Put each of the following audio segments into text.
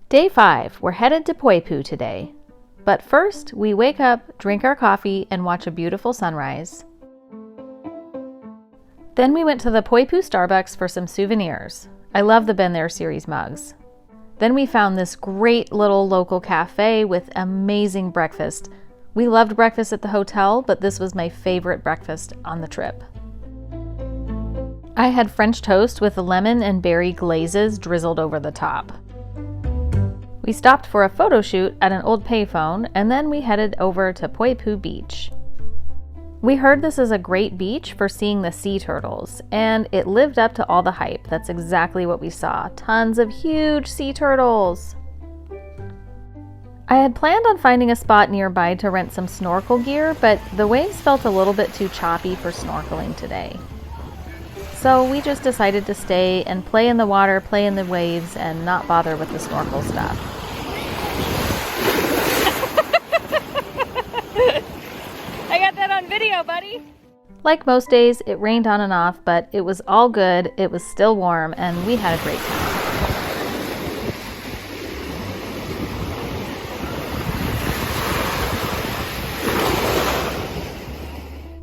Day 5, we're headed to Poipu today. But first, we wake up, drink our coffee, and watch a beautiful sunrise. Then we went to the Poipu Starbucks for some souvenirs. I love the Been There series mugs. Then we found this great little local cafe with amazing breakfast. We loved breakfast at the hotel, but this was my favorite breakfast on the trip. I had French toast with lemon and berry glazes drizzled over the top. We stopped for a photo shoot at an old payphone, and then we headed over to Poipu Beach. We heard this is a great beach for seeing the sea turtles, and it lived up to all the hype. That's exactly what we saw. Tons of huge sea turtles. I had planned on finding a spot nearby to rent some snorkel gear, but the waves felt a little bit too choppy for snorkeling today. So we just decided to stay and play in the water, play in the waves, and not bother with the snorkel stuff. I got that on video, buddy. Like most days, it rained on and off, but it was all good. It was still warm, and we had a great time.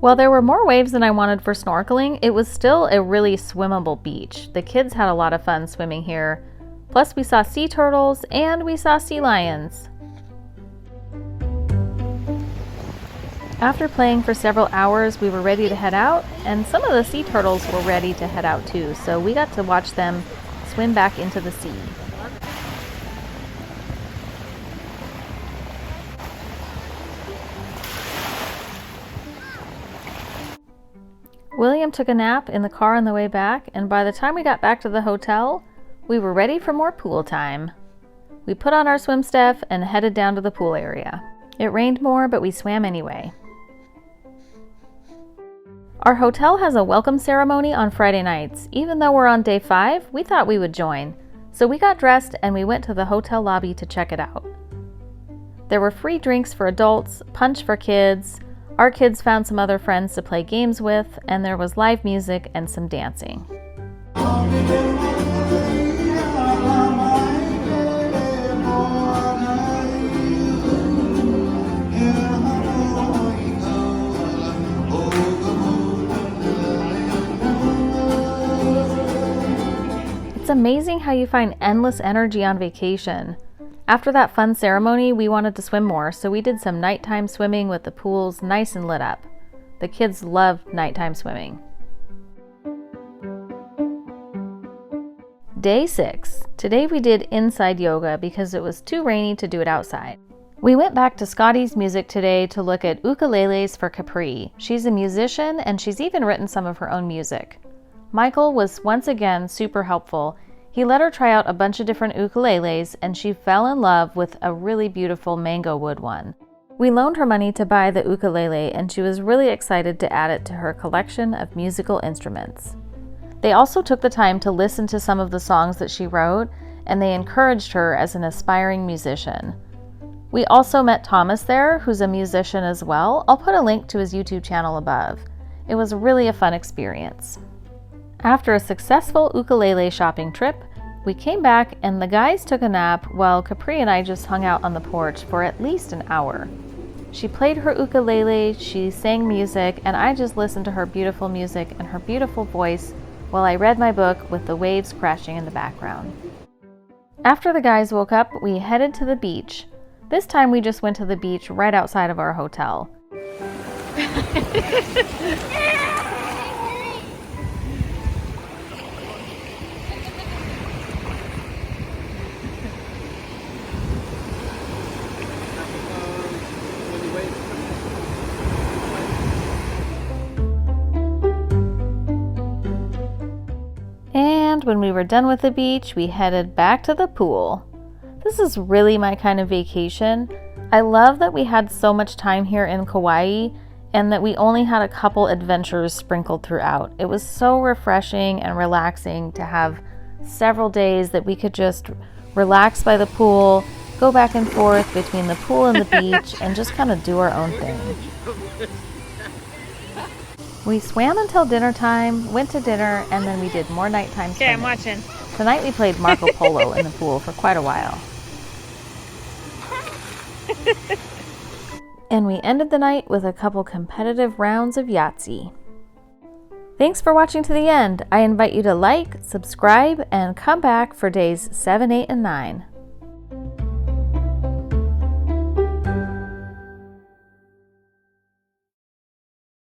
While there were more waves than I wanted for snorkeling, it was still a really swimmable beach. The kids had a lot of fun swimming here. Plus, we saw sea turtles and we saw sea lions. After playing for several hours, we were ready to head out, and some of the sea turtles were ready to head out too, so we got to watch them swim back into the sea. William took a nap in the car on the way back, and by the time we got back to the hotel, we were ready for more pool time. We put on our swim stuff and headed down to the pool area. It rained more, but we swam anyway. Our hotel has a welcome ceremony on Friday nights. Even though we're on day 5, we thought we would join. So we got dressed and we went to the hotel lobby to check it out. There were free drinks for adults, punch for kids. Our kids found some other friends to play games with, and there was live music and some dancing. It's amazing how you find endless energy on vacation. After that fun ceremony, we wanted to swim more, so we did some nighttime swimming with the pools nice and lit up. The kids loved nighttime swimming. Day 6. Today we did inside yoga because it was too rainy to do it outside. We went back to Scotty's music today to look at ukuleles for Capri. She's a musician and she's even written some of her own music. Michael was once again super helpful. He let her try out a bunch of different ukuleles and she fell in love with a really beautiful mango wood one. We loaned her money to buy the ukulele and she was really excited to add it to her collection of musical instruments. They also took the time to listen to some of the songs that she wrote, and they encouraged her as an aspiring musician. We also met Thomas there, who's a musician as well. I'll put a link to his YouTube channel above. It was really a fun experience. After a successful ukulele shopping trip, we came back and the guys took a nap while Capri and I just hung out on the porch for at least an hour. She played her ukulele, she sang music, and I just listened to her beautiful music and her beautiful voice while I read my book with the waves crashing in the background. After the guys woke up, we headed to the beach. This time we just went to the beach right outside of our hotel. And when we were done with the beach, we headed back to the pool. This is really my kind of vacation. I love that we had so much time here in Kauai and that we only had a couple adventures sprinkled throughout. It was so refreshing and relaxing to have several days that we could just relax by the pool, go back and forth between the pool and the beach, and just kind of do our own thing. We swam until dinner time, went to dinner, and then we did more nighttime swimming. Okay, I'm watching. Tonight we played Marco Polo in the pool for quite a while. And we ended the night with a couple competitive rounds of Yahtzee. Thanks for watching to the end. I invite you to like, subscribe, and come back for days 7, 8, and 9.